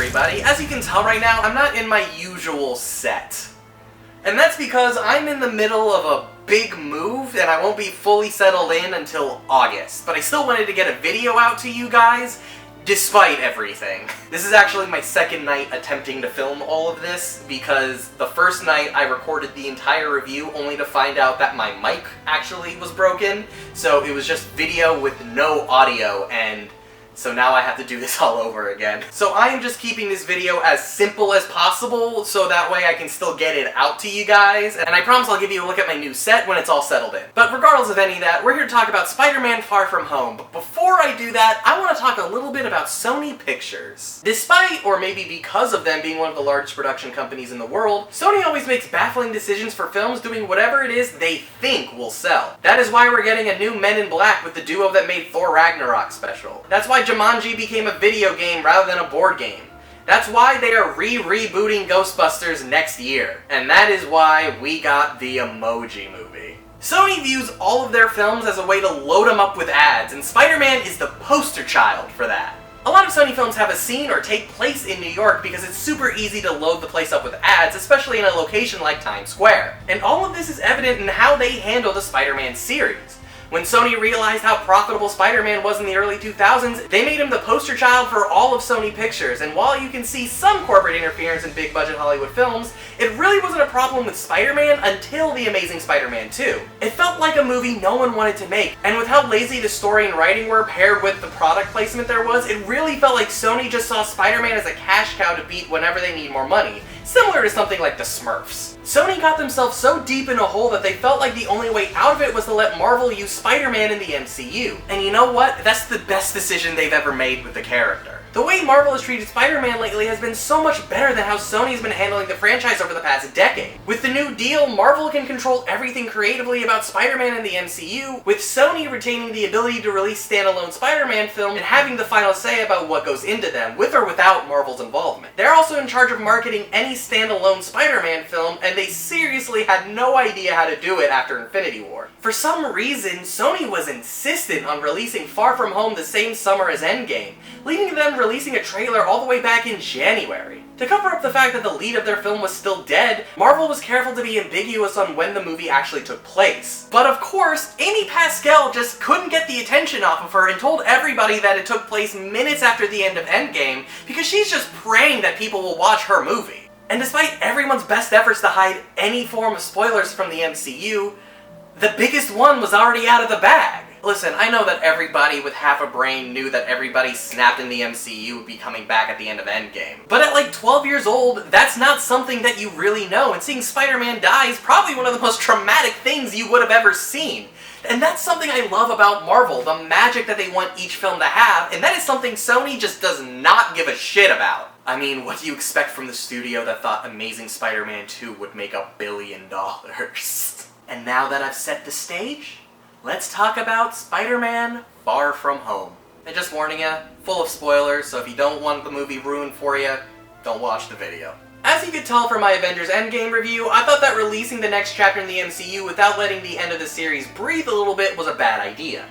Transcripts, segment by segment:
everybody. As you can tell right now, I'm not in my usual set. And that's because I'm in the middle of a big move and I won't be fully settled in until August. But I still wanted to get a video out to you guys, despite everything. This is actually my second night attempting to film all of this, because the first night I recorded the entire review only to find out that my mic actually was broken. So it was just video with no audio, and so now I have to do this all over again. So I am just keeping this video as simple as possible, so that way I can still get it out to you guys, and I promise I'll give you a look at my new set when it's all settled in. But regardless of any of that, we're here to talk about Spider-Man Far From Home. But before I do that, I want to talk a little bit about Sony Pictures. Despite, or maybe because of them being one of the largest production companies in the world, Sony always makes baffling decisions for films doing whatever it is they think will sell. That is why we're getting a new Men in Black with the duo that made Thor Ragnarok special. That's why Jumanji became a video game rather than a board game. That's why they are rebooting Ghostbusters next year. And that is why we got the Emoji Movie. Sony views all of their films as a way to load them up with ads, and Spider-Man is the poster child for that. A lot of Sony films have a scene or take place in New York because it's super easy to load the place up with ads, especially in a location like Times Square. And all of this is evident in how they handle the Spider-Man series. When Sony realized how profitable Spider-Man was in the early 2000s, they made him the poster child for all of Sony Pictures, and while you can see some corporate interference in big-budget Hollywood films, it really wasn't a problem with Spider-Man until The Amazing Spider-Man 2. It felt like a movie no one wanted to make, and with how lazy the story and writing were paired with the product placement there was, it really felt like Sony just saw Spider-Man as a cash cow to beat whenever they need more money, similar to something like the Smurfs. Sony got themselves so deep in a hole that they felt like the only way out of it was to let Marvel use Spider-Man in the MCU. And you know what? That's the best decision they've ever made with the character. The way Marvel has treated Spider-Man lately has been so much better than how Sony's been handling the franchise over the past decade. With the new deal, Marvel can control everything creatively about Spider-Man in the MCU, with Sony retaining the ability to release standalone Spider-Man films and having the final say about what goes into them, with or without Marvel's involvement. They're also in charge of marketing any standalone Spider-Man film, and they seriously had no idea how to do it after Infinity War. For some reason, Sony was insistent on releasing Far From Home the same summer as Endgame, leading to them releasing a trailer all the way back in January. To cover up the fact that the lead of their film was still dead, Marvel was careful to be ambiguous on when the movie actually took place. But of course, Amy Pascal just couldn't get the attention off of her and told everybody that it took place minutes after the end of Endgame because she's just praying that people will watch her movie. And despite everyone's best efforts to hide any form of spoilers from the MCU, the biggest one was already out of the bag. Listen, I know that everybody with half a brain knew that everybody snapped in the MCU would be coming back at the end of Endgame. But at like 12 years old, that's not something that you really know, and seeing Spider-Man die is probably one of the most traumatic things you would have ever seen. And that's something I love about Marvel, the magic that they want each film to have, and that is something Sony just does not give a shit about. I mean, what do you expect from the studio that thought Amazing Spider-Man 2 would make $1 billion? And now that I've set the stage, let's talk about Spider-Man Far From Home. And just warning you, full of spoilers, so if you don't want the movie ruined for you, don't watch the video. As you could tell from my Avengers Endgame review, I thought that releasing the next chapter in the MCU without letting the end of the series breathe a little bit was a bad idea.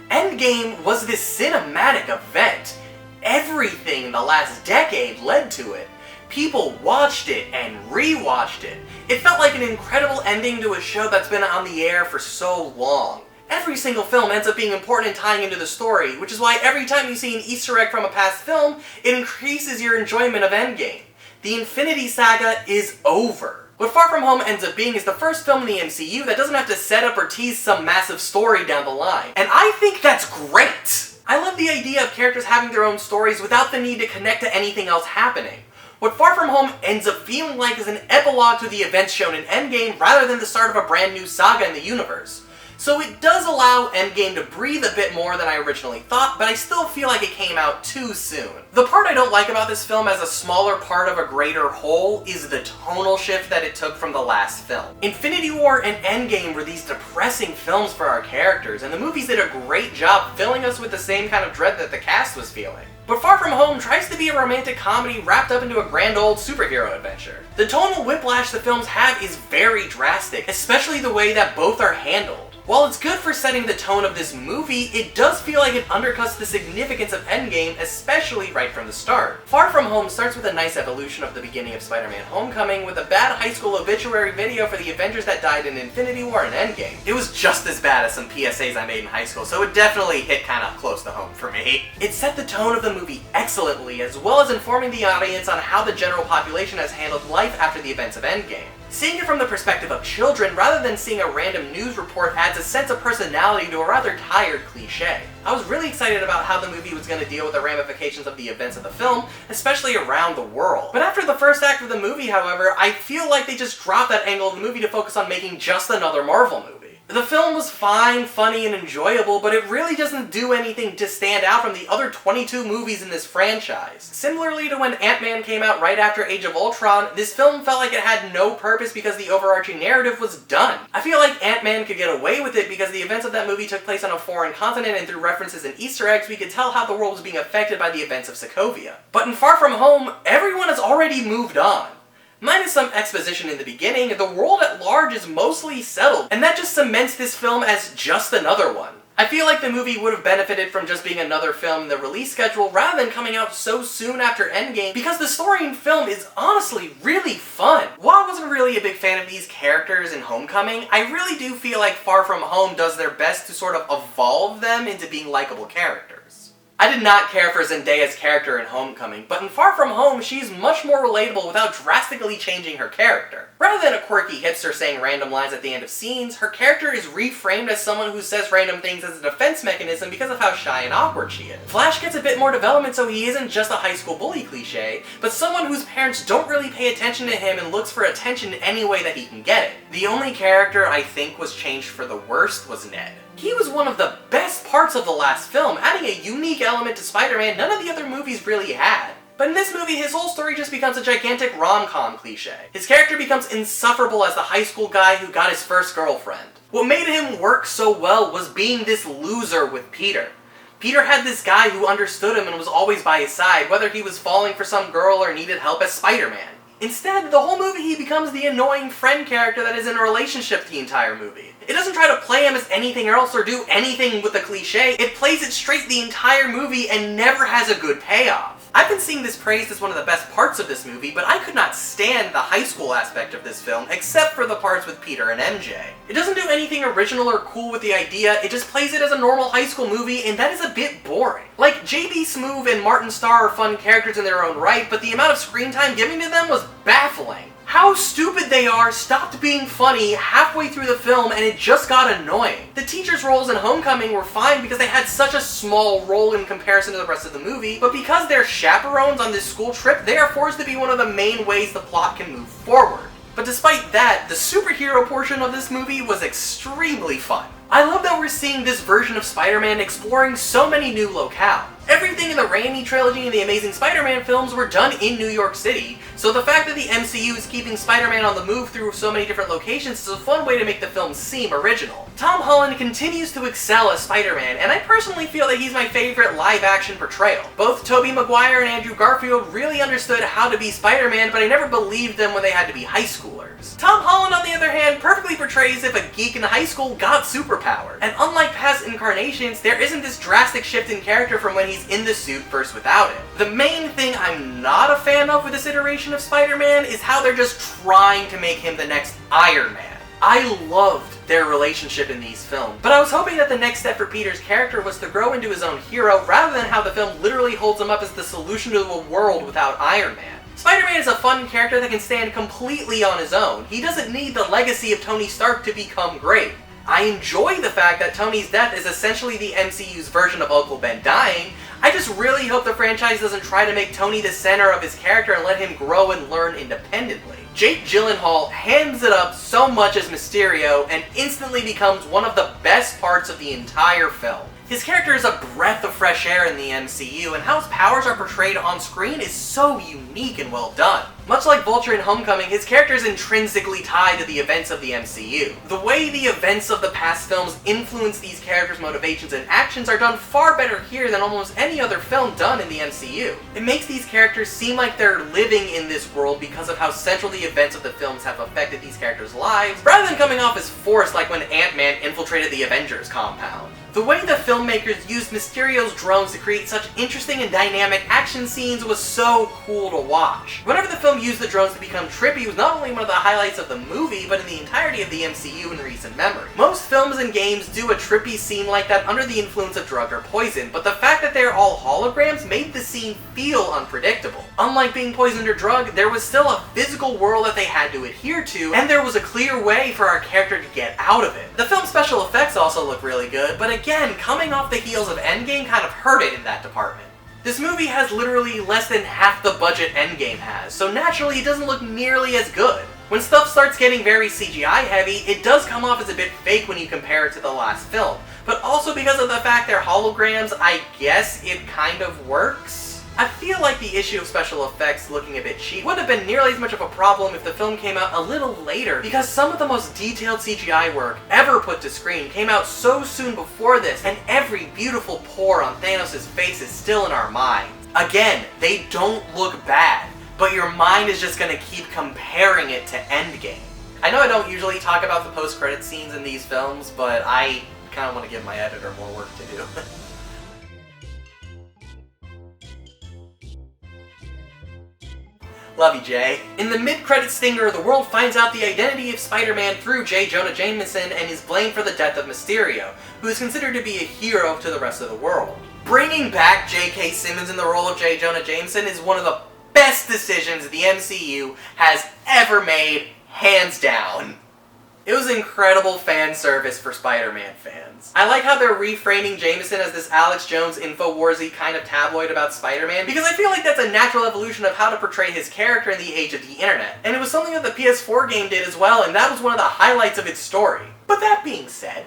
Endgame was this cinematic event. Everything in the last decade led to it. People watched it and rewatched it. It felt like an incredible ending to a show that's been on the air for so long. Every single film ends up being important in tying into the story, which is why every time you see an Easter egg from a past film, it increases your enjoyment of Endgame. The Infinity Saga is over. What Far From Home ends up being is the first film in the MCU that doesn't have to set up or tease some massive story down the line. And I think that's great! I love the idea of characters having their own stories without the need to connect to anything else happening. What Far From Home ends up feeling like is an epilogue to the events shown in Endgame rather than the start of a brand new saga in the universe. So it does allow Endgame to breathe a bit more than I originally thought, but I still feel like it came out too soon. The part I don't like about this film as a smaller part of a greater whole is the tonal shift that it took from the last film. Infinity War and Endgame were these depressing films for our characters, and the movies did a great job filling us with the same kind of dread that the cast was feeling. But Far From Home tries to be a romantic comedy wrapped up into a grand old superhero adventure. The tonal whiplash the films have is very drastic, especially the way that both are handled. While it's good for setting the tone of this movie, it does feel like it undercuts the significance of Endgame, especially right from the start. Far From Home starts with a nice evolution of the beginning of Spider-Man Homecoming with a bad high school obituary video for the Avengers that died in Infinity War and Endgame. It was just as bad as some PSAs I made in high school, so it definitely hit kinda close to home for me. It set the tone of the movie excellently, as well as informing the audience on how the general population has handled life after the events of Endgame. Seeing it from the perspective of children, rather than seeing a random news report, adds a sense of personality to a rather tired cliche. I was really excited about how the movie was going to deal with the ramifications of the events of the film, especially around the world. But after the first act of the movie, however, I feel like they just dropped that angle of the movie to focus on making just another Marvel movie. The film was fine, funny, and enjoyable, but it really doesn't do anything to stand out from the other 22 movies in this franchise. Similarly to when Ant-Man came out right after Age of Ultron, this film felt like it had no purpose because the overarching narrative was done. I feel like Ant-Man could get away with it because the events of that movie took place on a foreign continent, and through references and Easter eggs we could tell how the world was being affected by the events of Sokovia. But in Far From Home, everyone has already moved on. Minus some exposition in the beginning, the world at large is mostly settled, and that just cements this film as just another one. I feel like the movie would have benefited from just being another film in the release schedule rather than coming out so soon after Endgame, because the story in film is honestly really fun. While I wasn't really a big fan of these characters in Homecoming, I really do feel like Far From Home does their best to sort of evolve them into being likable characters. I did not care for Zendaya's character in Homecoming, but in Far From Home, she's much more relatable without drastically changing her character. Rather than a quirky hipster saying random lines at the end of scenes, her character is reframed as someone who says random things as a defense mechanism because of how shy and awkward she is. Flash gets a bit more development so he isn't just a high school bully cliche, but someone whose parents don't really pay attention to him and looks for attention any way that he can get it. The only character I think was changed for the worst was Ned. He was one of the best parts of the last film, adding a unique element to Spider-Man none of the other movies really had. But in this movie, his whole story just becomes a gigantic rom-com cliche. His character becomes insufferable as the high school guy who got his first girlfriend. What made him work so well was being this loser with Peter. Peter had this guy who understood him and was always by his side, whether he was falling for some girl or needed help as Spider-Man. Instead, the whole movie he becomes the annoying friend character that is in a relationship the entire movie. It doesn't try to play him as anything else or do anything with a cliche, it plays it straight the entire movie and never has a good payoff. I've been seeing this praised as one of the best parts of this movie, but I could not stand the high school aspect of this film except for the parts with Peter and MJ. It doesn't do anything original or cool with the idea, it just plays it as a normal high school movie, and that is a bit boring. Like, JB Smoove and Martin Starr are fun characters in their own right, but the amount of screen time given to them was baffling. How stupid they are stopped being funny halfway through the film and it just got annoying. The teachers' roles in Homecoming were fine because they had such a small role in comparison to the rest of the movie, but because they're chaperones on this school trip, they are forced to be one of the main ways the plot can move forward. But despite that, the superhero portion of this movie was extremely fun. I love that we're seeing this version of Spider-Man exploring so many new locales. Everything in the Raimi trilogy and the Amazing Spider-Man films were done in New York City, so the fact that the MCU is keeping Spider-Man on the move through so many different locations is a fun way to make the film seem original. Tom Holland continues to excel as Spider-Man, and I personally feel that he's my favorite live-action portrayal. Both Tobey Maguire and Andrew Garfield really understood how to be Spider-Man, but I never believed them when they had to be high schoolers. Tom Holland, on the other hand, perfectly portrays if a geek in high school got superpowers. And unlike past incarnations, there isn't this drastic shift in character from when he's in the suit versus without it. The main thing I'm not a fan of with this iteration of Spider-Man is how they're just trying to make him the next Iron Man. I loved their relationship in these films, but I was hoping that the next step for Peter's character was to grow into his own hero rather than how the film literally holds him up as the solution to a world without Iron Man. Spider-Man is a fun character that can stand completely on his own. He doesn't need the legacy of Tony Stark to become great. I enjoy the fact that Tony's death is essentially the MCU's version of Uncle Ben dying. I just really hope the franchise doesn't try to make Tony the center of his character and let him grow and learn independently. Jake Gyllenhaal hands it up so much as Mysterio and instantly becomes one of the best parts of the entire film. His character is a breath of fresh air in the MCU, and how his powers are portrayed on screen is so unique and well done. Much like Vulture in Homecoming, his character is intrinsically tied to the events of the MCU. The way the events of the past films influence these characters' motivations and actions are done far better here than almost any other film done in the MCU. It makes these characters seem like they're living in this world because of how central the events of the films have affected these characters' lives, rather than coming off as forced like when Ant-Man infiltrated the Avengers compound. The way the filmmakers used Mysterio's drones to create such interesting and dynamic action scenes was so cool to watch. Whenever the film used the drones to become trippy, it was not only one of the highlights of the movie, but in the entirety of the MCU in recent memory. Most films and games do a trippy scene like that under the influence of drug or poison, but the fact that they're all holograms made the scene feel unpredictable. Unlike being poisoned or drugged, there was still a physical world that they had to adhere to, and there was a clear way for our character to get out of it. The film's special effects also look really good, but again, coming off the heels of Endgame kind of hurt it in that department. This movie has literally less than half the budget Endgame has, so naturally it doesn't look nearly as good. When stuff starts getting very CGI heavy, it does come off as a bit fake when you compare it to the last film, but also because of the fact they're holograms, I guess it kind of works. I feel like the issue of special effects looking a bit cheap wouldn't have been nearly as much of a problem if the film came out a little later, because some of the most detailed CGI work ever put to screen came out so soon before this, and every beautiful pore on Thanos' face is still in our minds. Again, they don't look bad, but your mind is just gonna keep comparing it to Endgame. I know I don't usually talk about the post-credit scenes in these films, but I kinda want to give my editor more work to do. Love you, Jay. In the mid-credits stinger, the world finds out the identity of Spider-Man through J. Jonah Jameson and is blamed for the death of Mysterio, who is considered to be a hero to the rest of the world. Bringing back J.K. Simmons in the role of J. Jonah Jameson is one of the best decisions the MCU has ever made, hands down. It was incredible fan service for Spider-Man fans. I like how they're reframing Jameson as this Alex Jones Infowarsy kind of tabloid about Spider-Man, because I feel like that's a natural evolution of how to portray his character in the age of the internet. And it was something that the PS4 game did as well, and that was one of the highlights of its story. But that being said,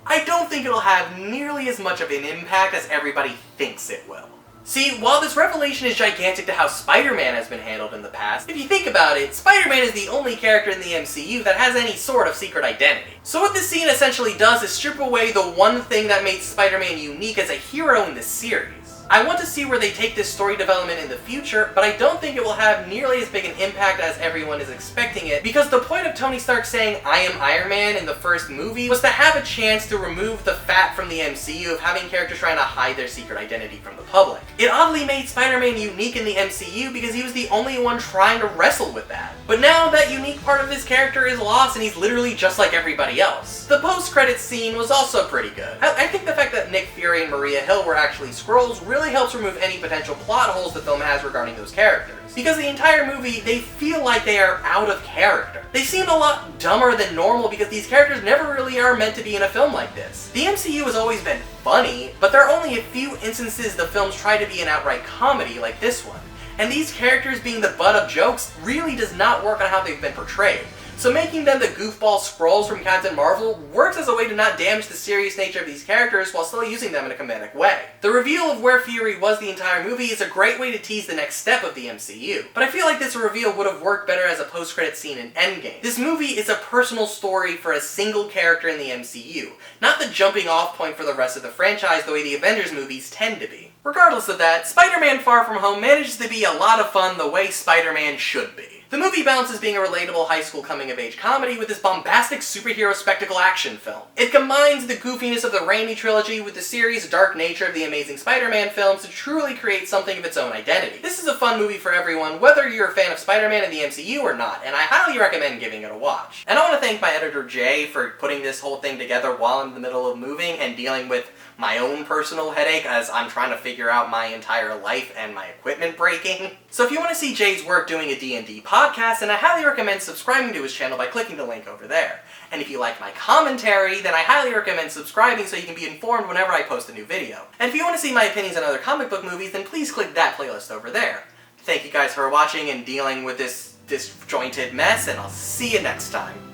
I don't think it'll have nearly as much of an impact as everybody thinks it will. See, while this revelation is gigantic to how Spider-Man has been handled in the past, if you think about it, Spider-Man is the only character in the MCU that has any sort of secret identity. So what this scene essentially does is strip away the one thing that made Spider-Man unique as a hero in this series. I want to see where they take this story development in the future, but I don't think it will have nearly as big an impact as everyone is expecting it, because the point of Tony Stark saying, "I am Iron Man" in the first movie was to have a chance to remove the fat from the MCU of having characters trying to hide their secret identity from the public. It oddly made Spider-Man unique in the MCU because he was the only one trying to wrestle with that. But now that unique part of his character is lost and he's literally just like everybody else. The post-credits scene was also pretty good. I think the fact that Nick Fury and Maria Hill were actually Skrulls really helps remove any potential plot holes the film has regarding those characters. Because the entire movie, they feel like they are out of character. They seem a lot dumber than normal because these characters never really are meant to be in a film like this. The MCU has always been funny, but there are only a few instances the films try to be an outright comedy like this one. And these characters being the butt of jokes really does not work on how they've been portrayed. So making them the goofball Skrulls from Captain Marvel works as a way to not damage the serious nature of these characters while still using them in a comedic way. The reveal of where Fury was the entire movie is a great way to tease the next step of the MCU. But I feel like this reveal would have worked better as a post-credit scene in Endgame. This movie is a personal story for a single character in the MCU, not the jumping off point for the rest of the franchise the way the Avengers movies tend to be. Regardless of that, Spider-Man Far From Home manages to be a lot of fun the way Spider-Man should be. The movie balances being a relatable high school coming-of-age comedy with this bombastic superhero spectacle action film. It combines the goofiness of the Raimi trilogy with the series' dark nature of the Amazing Spider-Man films to truly create something of its own identity. This is a fun movie for everyone, whether you're a fan of Spider-Man in the MCU or not, and I highly recommend giving it a watch. And I want to thank my editor Jay for putting this whole thing together while I'm in the middle of moving and dealing with my own personal headache as I'm trying to figure out my entire life and my equipment breaking. So if you want to see Jay's work doing a D&D podcast, then I highly recommend subscribing to his channel by clicking the link over there. And if you like my commentary, then I highly recommend subscribing so you can be informed whenever I post a new video. And if you want to see my opinions on other comic book movies, then please click that playlist over there. Thank you guys for watching and dealing with this disjointed mess, and I'll see you next time.